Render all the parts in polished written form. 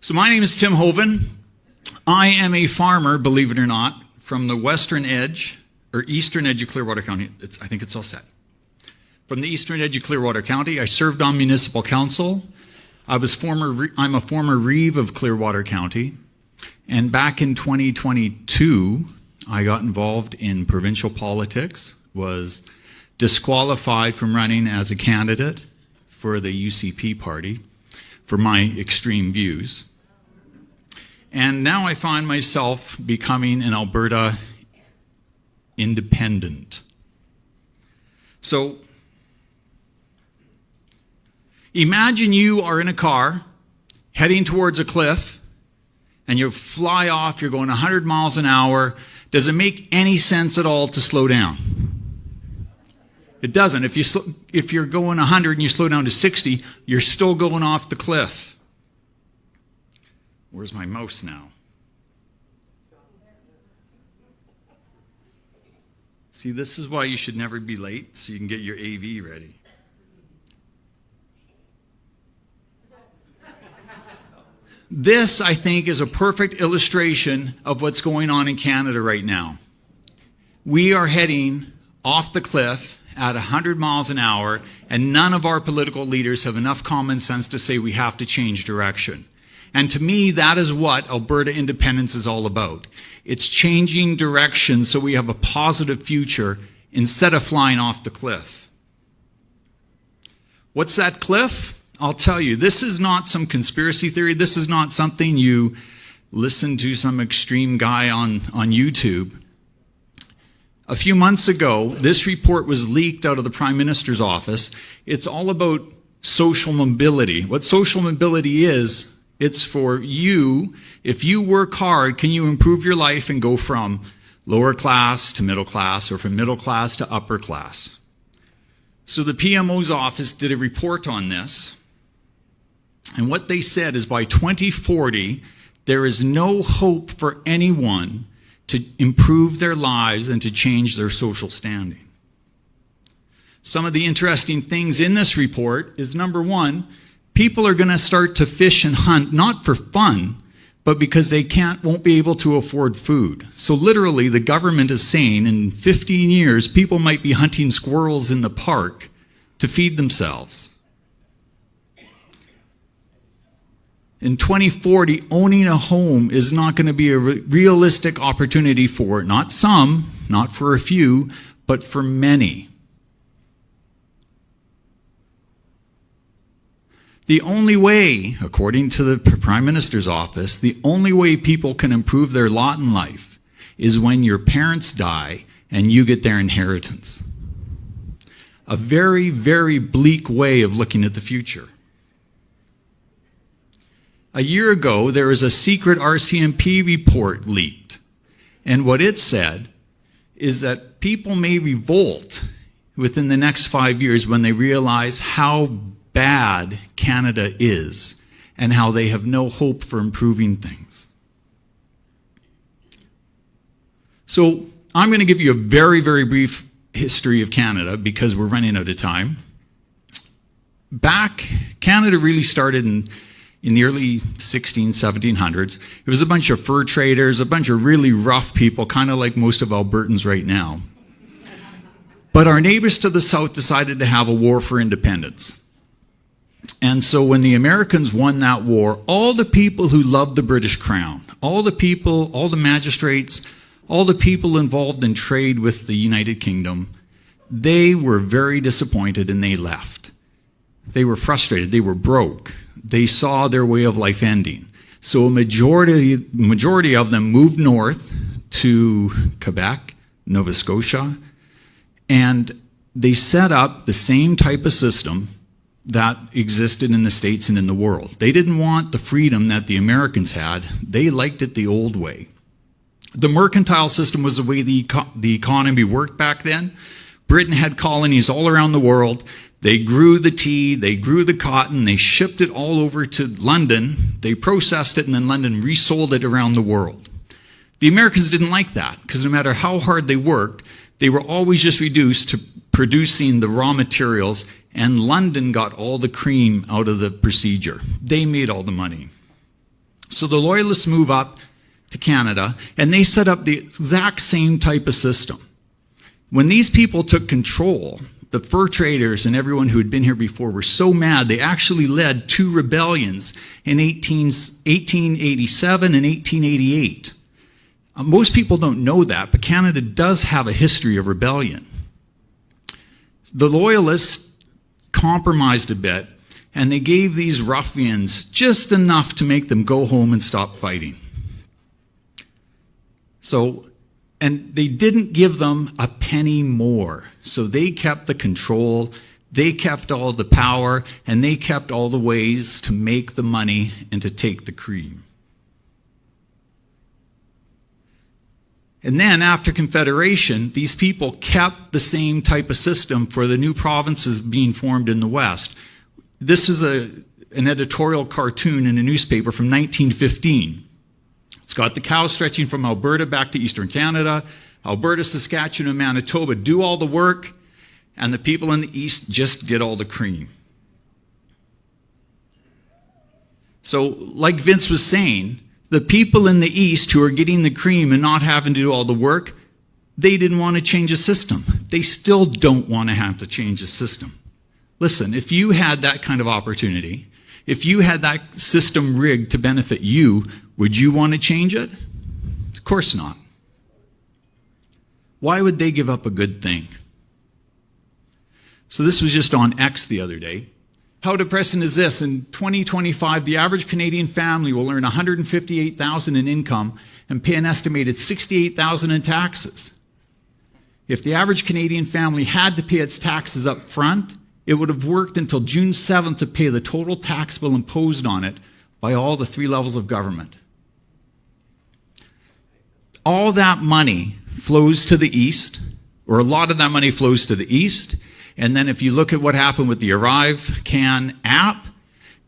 So my name is Tim Hoven. I am a farmer, believe it or not, from the western edge, or eastern edge of Clearwater County. I think it's all set. From the eastern edge of Clearwater County, I served on municipal council. I'm a former reeve of Clearwater County. And back in 2022, I got involved in provincial politics, was disqualified from running as a candidate for the UCP party for my extreme views. And now I find myself becoming an Alberta independent. So imagine you are in a car heading towards a cliff and you fly off, you're going 100 miles an hour. Does it make any sense at all to slow down? It doesn't. If you're going 100 and you slow down to 60, you're still going off the cliff. Where's my mouse now? See, this is why you should never be late, so you can get your AV ready. This, I think, is a perfect illustration of what's going on in Canada right now. We are heading off the cliff at 100 miles an hour, and none of our political leaders have enough common sense to say we have to change direction. And to me, that is what Alberta independence is all about. It's changing direction so we have a positive future instead of flying off the cliff. What's that cliff? I'll tell you, this is not some conspiracy theory. This is not something you listen to some extreme guy on YouTube. A few months ago, this report was leaked out of the Prime Minister's office. It's all about social mobility. What social mobility is, it's for you. If you work hard, can you improve your life and go from lower class to middle class or from middle class to upper class? So the PMO's office did a report on this. And what they said is by 2040, there is no hope for anyone to improve their lives and to change their social standing. Some of the interesting things in this report is, number one, people are going to start to fish and hunt, not for fun, but because they won't be able to afford food. So literally, the government is saying in 15 years, people might be hunting squirrels in the park to feed themselves. In 2040, owning a home is not going to be a realistic opportunity for not some, not for a few, but for many. The only way, according to the Prime Minister's office, the only way people can improve their lot in life is when your parents die and you get their inheritance. A very, very bleak way of looking at the future. A year ago, there was a secret RCMP report leaked. And what it said is that people may revolt within the next 5 years when they realize how bad Canada is and how they have no hope for improving things. So I'm going to give you a very, very brief history of Canada because we're running out of time. Canada really started in the early 1700s. It was a bunch of fur traders, a bunch of really rough people, kind of like most of Albertans right now. But our neighbors to the south decided to have a war for independence. And so when the Americans won that war, all the people who loved the British Crown, all the people, all the magistrates, all the people involved in trade with the United Kingdom, they were very disappointed and they left. They were frustrated. They were broke. They saw their way of life ending. So a majority of them moved north to Quebec, Nova Scotia, and they set up the same type of system that existed in the States and in the world. They didn't want the freedom that the Americans had. They liked it the old way. The mercantile system was the way the economy worked back then. Britain had colonies all around the world. They grew the tea, they grew the cotton, they shipped it all over to London, they processed it, and then London resold it around the world. The Americans didn't like that, because no matter how hard they worked, they were always just reduced to producing the raw materials, and London got all the cream out of the procedure. They made all the money. So the Loyalists move up to Canada, and they set up the exact same type of system. When these people took control, the fur traders and everyone who had been here before were so mad, they actually led 2 rebellions in 1887 and 1888. Most people don't know that, but Canada does have a history of rebellion. The Loyalists compromised a bit, and they gave these ruffians just enough to make them go home and stop fighting. And they didn't give them a penny more. So they kept the control, they kept all the power, and they kept all the ways to make the money and to take the cream. And then after Confederation, these people kept the same type of system for the new provinces being formed in the West. This is an editorial cartoon in a newspaper from 1915. It's got the cows stretching from Alberta back to eastern Canada. Alberta, Saskatchewan, and Manitoba do all the work, and the people in the east just get all the cream. So, like Vince was saying, the people in the east who are getting the cream and not having to do all the work, they didn't want to change the system. They still don't want to have to change the system. Listen, if you had that kind of opportunity, if you had that system rigged to benefit you, would you want to change it? Of course not. Why would they give up a good thing? So this was just on X the other day. How depressing is this? In 2025, the average Canadian family will earn $158,000 in income and pay an estimated $68,000 in taxes. If the average Canadian family had to pay its taxes up front, it would have worked until June 7th to pay the total tax bill imposed on it by all the 3 levels of government. All that money flows to the east, or a lot of that money flows to the east, and then if you look at what happened with the Arrive Can app,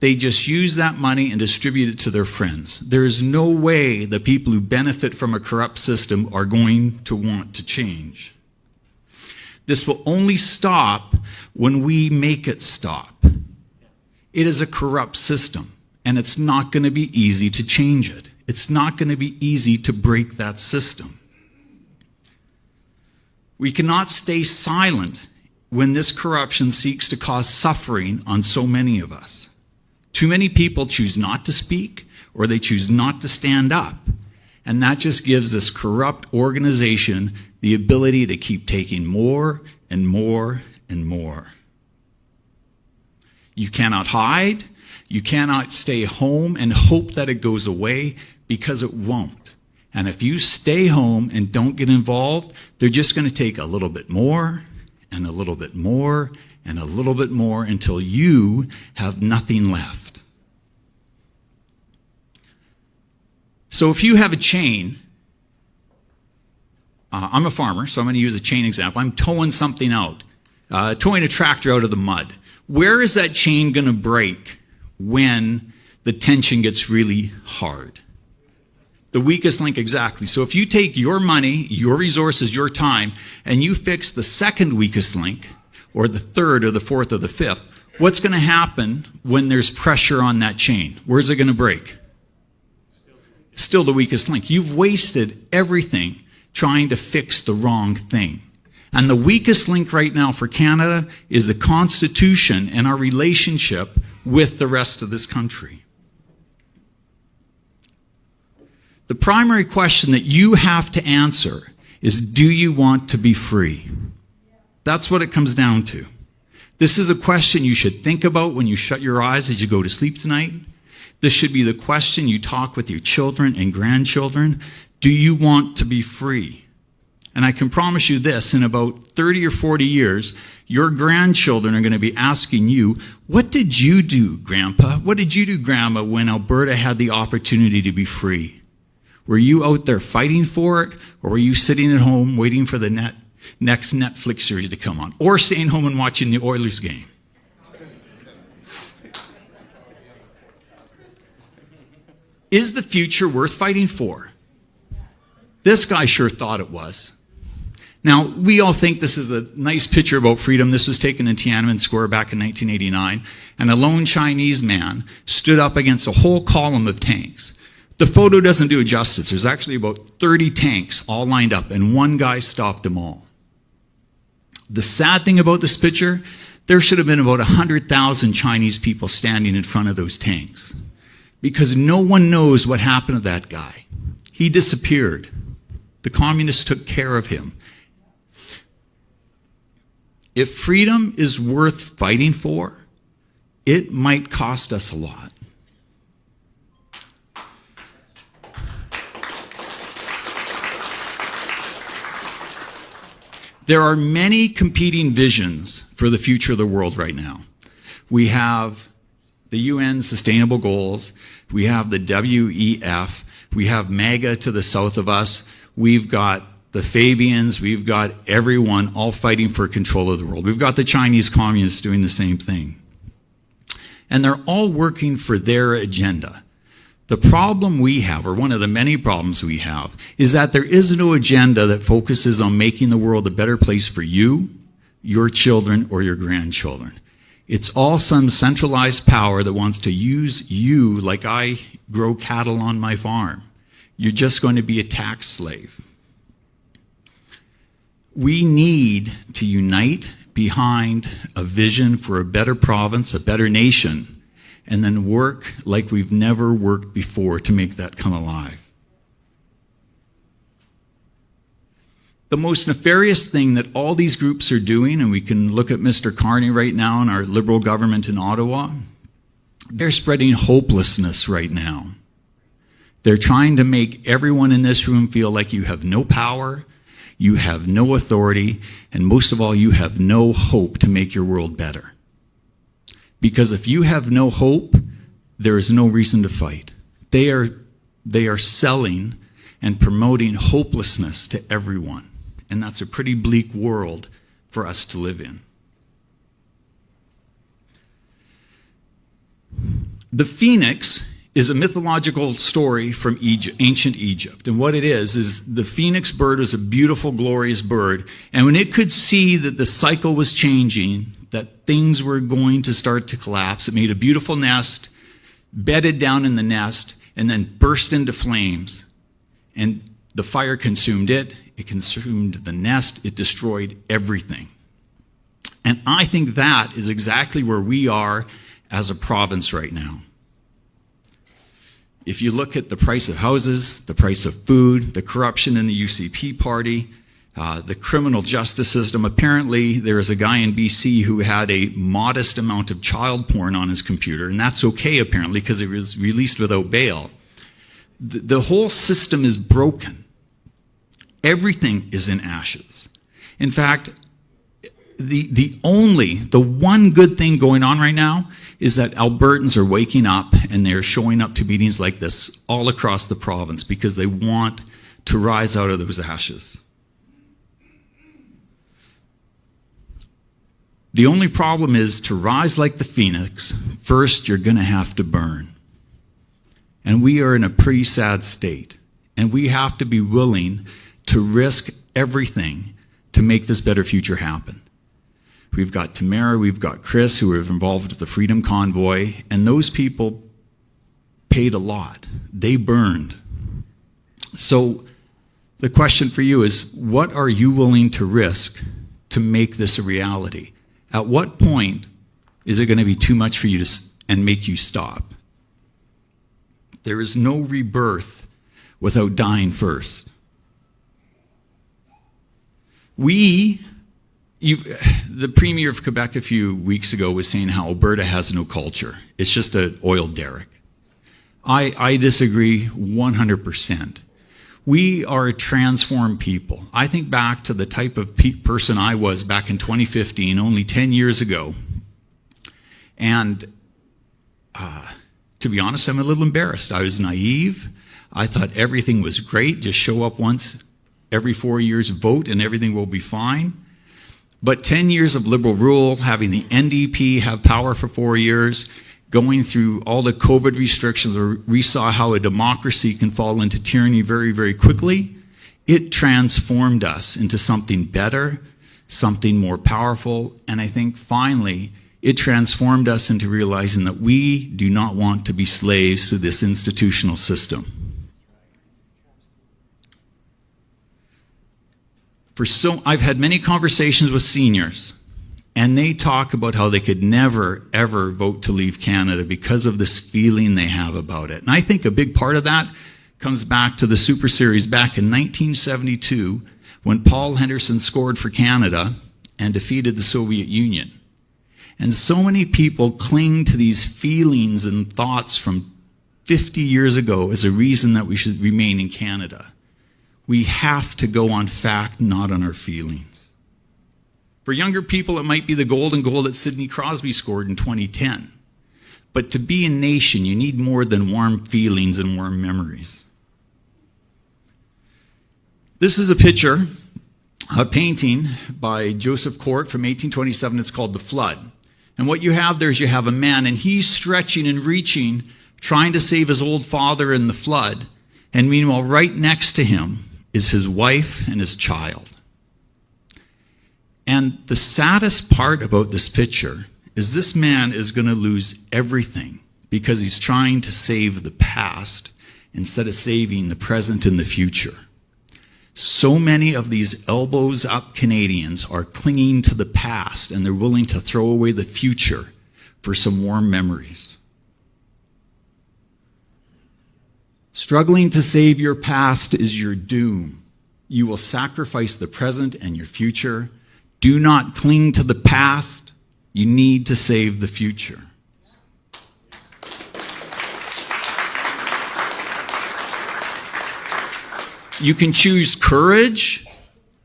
they just use that money and distribute it to their friends. There is no way the people who benefit from a corrupt system are going to want to change. This will only stop when we make it stop. It is a corrupt system, and it's not going to be easy to change it. It's not going to be easy to break that system. We cannot stay silent when this corruption seeks to cause suffering on so many of us. Too many people choose not to speak, or they choose not to stand up. And that just gives this corrupt organization the ability to keep taking more and more and more. You cannot hide. You cannot stay home and hope that it goes away, because it won't. And if you stay home and don't get involved, they're just going to take a little bit more and a little bit more and a little bit more until you have nothing left. So if you have a chain, I'm a farmer, so I'm going to use a chain example. I'm towing something out, towing a tractor out of the mud. Where is that chain going to break when the tension gets really hard? The weakest link, exactly. So if you take your money, your resources, your time, and you fix the second weakest link, or the third, or the fourth, or the fifth, what's going to happen when there's pressure on that chain? Where's it going to break? Still the weakest link. You've wasted everything trying to fix the wrong thing. And the weakest link right now for Canada is the Constitution and our relationship with the rest of this country. The primary question that you have to answer is, do you want to be free? That's what it comes down to. This is a question you should think about when you shut your eyes as you go to sleep tonight. This should be the question you talk with your children and grandchildren. Do you want to be free? And I can promise you this, in about 30 or 40 years, your grandchildren are going to be asking you, what did you do, Grandpa? What did you do, Grandma, when Alberta had the opportunity to be free? Were you out there fighting for it, or were you sitting at home waiting for the next Netflix series to come on, or staying home and watching the Oilers game? Is the future worth fighting for? This guy sure thought it was. Now, we all think this is a nice picture about freedom. This was taken in Tiananmen Square back in 1989, and a lone Chinese man stood up against a whole column of tanks. The photo doesn't do it justice. There's actually about 30 tanks all lined up, and one guy stopped them all. The sad thing about this picture, there should have been about 100,000 Chinese people standing in front of those tanks, because no one knows what happened to that guy. He disappeared. The communists took care of him. If freedom is worth fighting for, it might cost us a lot. There are many competing visions for the future of the world right now. We have the UN Sustainable Goals, we have the WEF, we have MAGA to the south of us, we've got the Fabians, we've got everyone all fighting for control of the world. We've got the Chinese communists doing the same thing. And they're all working for their agenda. The problem we have, or one of the many problems we have, is that there is no agenda that focuses on making the world a better place for you, your children, or your grandchildren. It's all some centralized power that wants to use you like I grow cattle on my farm. You're just going to be a tax slave. We need to unite behind a vision for a better province, a better nation, and then work like we've never worked before to make that come alive. The most nefarious thing that all these groups are doing, and we can look at Mr. Carney right now in our Liberal government in Ottawa, they're spreading hopelessness right now. They're trying to make everyone in this room feel like you have no power, you have no authority, and most of all, you have no hope to make your world better. Because if you have no hope, there is no reason to fight. They are selling and promoting hopelessness to everyone. And that's a pretty bleak world for us to live in. The phoenix is a mythological story from ancient Egypt. And what it is the phoenix bird was a beautiful, glorious bird. And when it could see that the cycle was changing, that things were going to start to collapse, it made a beautiful nest, bedded down in the nest, and then burst into flames. And the fire consumed it consumed the nest, it destroyed everything. And I think that is exactly where we are as a province right now. If you look at the price of houses, the price of food, the corruption in the UCP party, the criminal justice system, apparently there is a guy in BC who had a modest amount of child porn on his computer, and that's okay apparently because it was released without bail. The whole system is broken. Everything is in ashes. In fact, the one good thing going on right now is that Albertans are waking up and they're showing up to meetings like this all across the province because they want to rise out of those ashes. The only problem is to rise like the phoenix, first you're going to have to burn. And we are in a pretty sad state. And we have to be willing to risk everything to make this better future happen. We've got Tamara, we've got Chris, who are involved with the Freedom Convoy, and those people paid a lot. They burned. So the question for you is, what are you willing to risk to make this a reality? At what point is it going to be too much for you and make you stop? There is no rebirth without dying first. The Premier of Quebec a few weeks ago was saying how Alberta has no culture. It's just an oil derrick. I disagree 100%. We are a transformed people. I think back to the type of person I was back in 2015, only 10 years ago. And to be honest, I'm a little embarrassed. I was naive. I thought everything was great. Just show up once every 4 years, vote, and everything will be fine. But 10 years of Liberal rule, having the NDP have power for 4 years, going through all the COVID restrictions, we saw how a democracy can fall into tyranny very, very quickly. It transformed us into something better, something more powerful, and I think finally it transformed us into realizing that we do not want to be slaves to this institutional system. I've had many conversations with seniors, and they talk about how they could never, ever vote to leave Canada because of this feeling they have about it. And I think a big part of that comes back to the Super Series back in 1972 when Paul Henderson scored for Canada and defeated the Soviet Union. And so many people cling to these feelings and thoughts from 50 years ago as a reason that we should remain in Canada. We have to go on fact, not on our feelings. For younger people, it might be the golden goal that Sidney Crosby scored in 2010. But to be a nation, you need more than warm feelings and warm memories. This is a picture, a painting by Joseph Court from 1827. It's called The Flood. And what you have there is you have a man, and he's stretching and reaching, trying to save his old father in the flood. And meanwhile, right next to him is his wife and his child. And the saddest part about this picture is this man is going to lose everything because he's trying to save the past instead of saving the present and the future. So many of these elbows up Canadians are clinging to the past, and they're willing to throw away the future for some warm memories. Struggling to save your past is your doom. You will sacrifice the present and your future. Do not cling to the past. You need to save the future. You can choose courage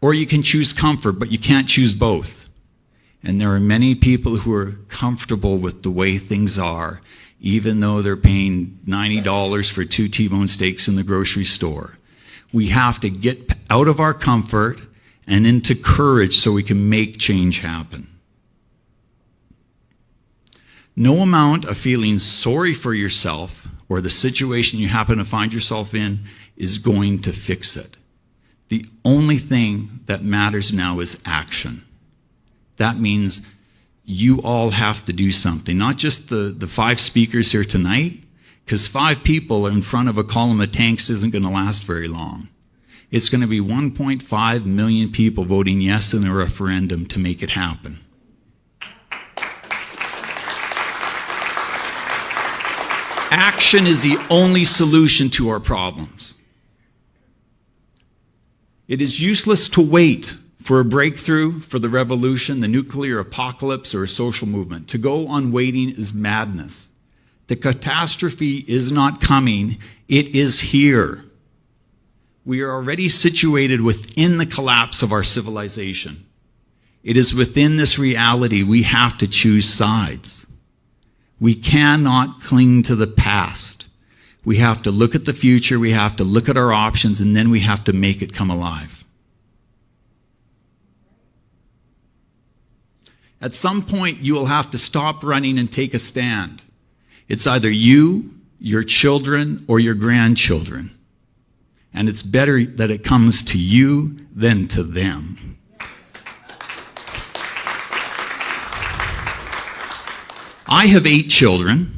or you can choose comfort, but you can't choose both. And there are many people who are comfortable with the way things are, even though they're paying $90 for 2 T-bone steaks in the grocery store. We have to get out of our comfort and into courage so we can make change happen. No amount of feeling sorry for yourself or the situation you happen to find yourself in is going to fix it. The only thing that matters now is action. That means you all have to do something, not just the 5 speakers here tonight, because 5 people in front of a column of tanks isn't going to last very long. It's going to be 1.5 million people voting yes in the referendum to make it happen. Action is the only solution to our problems. It is useless to wait for a breakthrough, for the revolution, the nuclear apocalypse, or a social movement. To go on waiting is madness. The catastrophe is not coming, it is here. We are already situated within the collapse of our civilization. It is within this reality we have to choose sides. We cannot cling to the past. We have to look at the future, we have to look at our options, and then we have to make it come alive. At some point, you will have to stop running and take a stand. It's either you, your children, or your grandchildren. And it's better that it comes to you than to them. I have 8 children.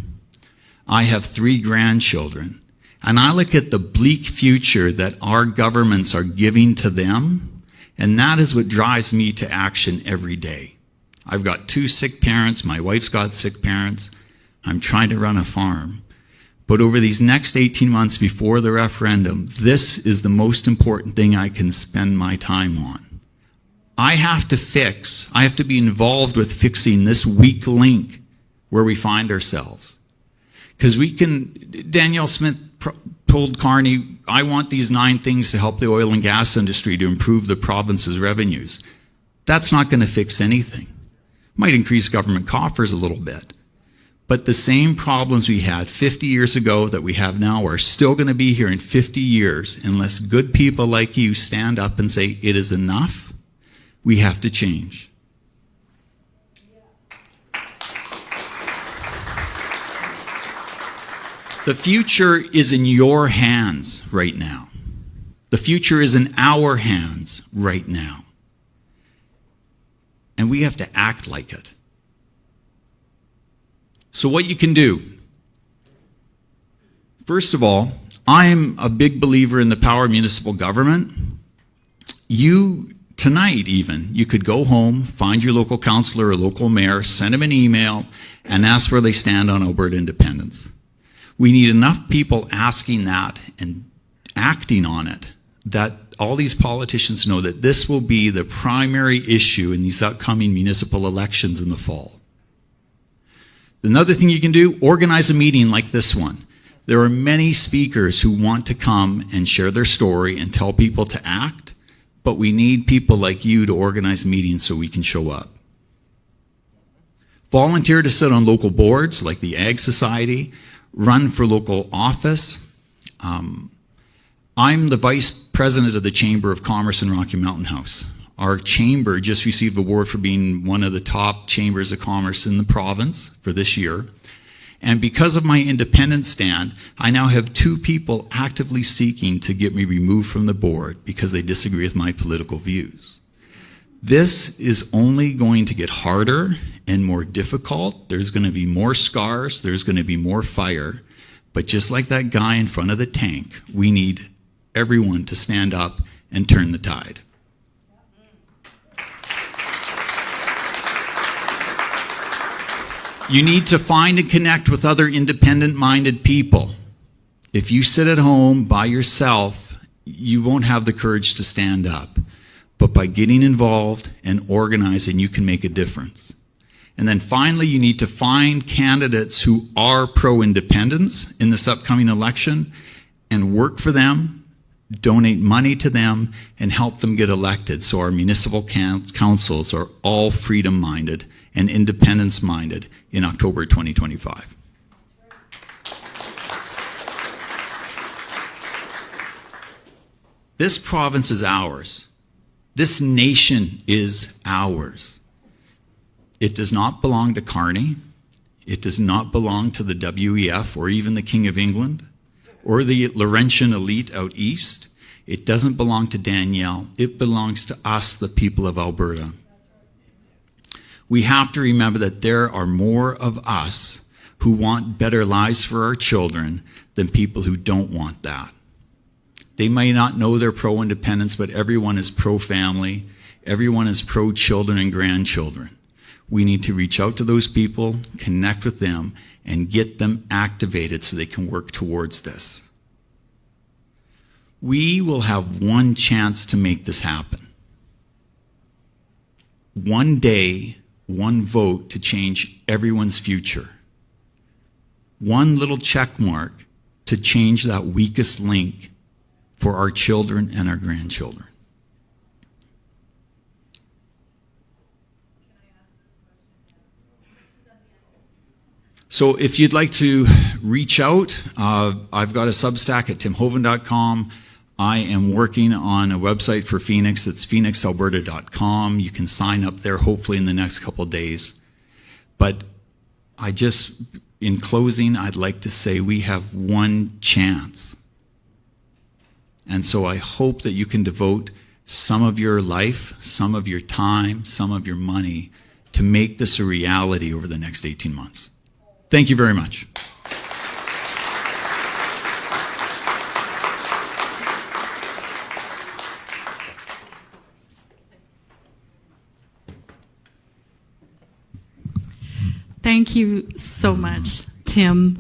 I have 3 grandchildren. And I look at the bleak future that our governments are giving to them, and that is what drives me to action every day. I've got 2 sick parents. My wife's got sick parents. I'm trying to run a farm. But over these next 18 months before the referendum, this is the most important thing I can spend my time on. I have to be involved with fixing this weak link where we find ourselves. Because Danielle Smith told Carney, I want these 9 things to help the oil and gas industry to improve the province's revenues. That's not going to fix anything. Might increase government coffers a little bit. But the same problems we had 50 years ago that we have now are still going to be here in 50 years unless good people like you stand up and say, it is enough. We have to change. The future is in your hands right now. The future is in our hands right now. And we have to act like it. So what you can do, first of all, I'm a big believer in the power of municipal government. You Tonight, even, you could go home, find your local councillor or local mayor, send them an email, and ask where they stand on Alberta independence. We need enough people asking that and acting on it that all these politicians know that this will be the primary issue in these upcoming municipal elections in the fall. Another thing you can do, organize a meeting like this one. There are many speakers who want to come and share their story and tell people to act, but we need people like you to organize meetings so we can show up. Volunteer to sit on local boards like the Ag Society, run for local office. I'm the vice president of the Chamber of Commerce in Rocky Mountain House. Our chamber just received an award for being one of the top chambers of commerce in the province for this year. And because of my independent stand, I now have 2 people actively seeking to get me removed from the board because they disagree with my political views. This is only going to get harder and more difficult. There's going to be more scars. There's going to be more fire. But just like that guy in front of the tank, we need everyone to stand up and turn the tide. You need to find and connect with other independent-minded people. If you sit at home by yourself, you won't have the courage to stand up. But by getting involved and organizing, you can make a difference. And then finally, you need to find candidates who are pro-independence in this upcoming election and work for them, donate money to them, and help them get elected so our municipal councils are all freedom-minded and independence-minded in October 2025. This province is ours. This nation is ours. It does not belong to Carney. It does not belong to the WEF or even the King of England or the Laurentian elite out east. It doesn't belong to Danielle. It belongs to us, the people of Alberta. We have to remember that there are more of us who want better lives for our children than people who don't want that. They may not know they're pro-independence, but everyone is pro-family. Everyone is pro-children and grandchildren. We need to reach out to those people, connect with them, and get them activated so they can work towards this. We will have one chance to make this happen. One day, one vote to change everyone's future. One little check mark to change that weakest link for our children and our grandchildren. So if you'd like to reach out, I've got a Substack at timhoven.com. I am working on a website for Phoenix. It's phoenixalberta.com. You can sign up there hopefully in the next couple of days. But in closing, I'd like to say we have one chance. And so I hope that you can devote some of your life, some of your time, some of your money to make this a reality over the next 18 months. Thank you very much. Thank you so much, Tim.